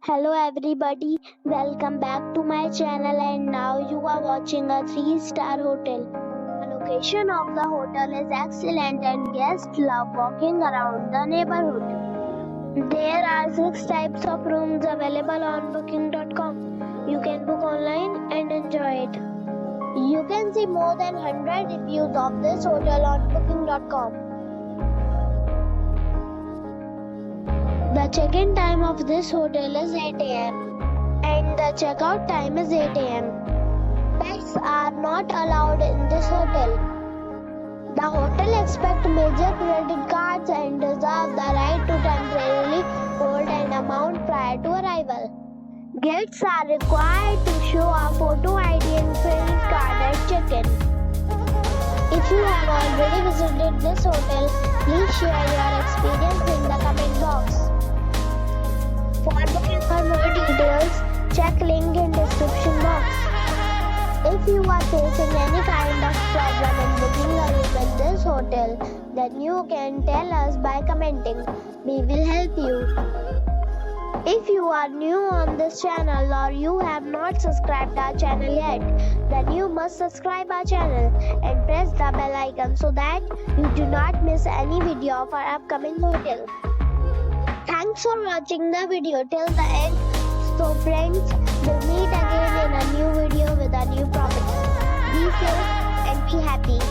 Hello everybody, welcome back to my channel and now you are watching a 3-star hotel. The location of the hotel is excellent and guests love walking around the neighborhood. There are 6 types of rooms available on booking.com. You can book online and enjoy it. You can see more than 100 reviews of this hotel on booking.com. The check-in time of this hotel is 8 a.m. and the check-out time is 8 a.m. Pets are not allowed in this hotel. The hotel accepts major credit cards and reserves the right to temporarily hold an amount prior to arrival. Guests are required to show a photo ID and credit card at check-in. If you have already visited this hotel, please share your experience in the comment box. For booking or more details, check link in description box. If you are facing any kind of problem in booking a room in this hotel, then you can tell us by commenting. We will help you. If you are new on this channel or you have not subscribed our channel yet, then you must subscribe our channel and press the bell icon so that you do not miss any video of our upcoming hotel. Thanks for watching the video till the end. So friends, we'll meet again in a new video with a new property. Be safe and be happy.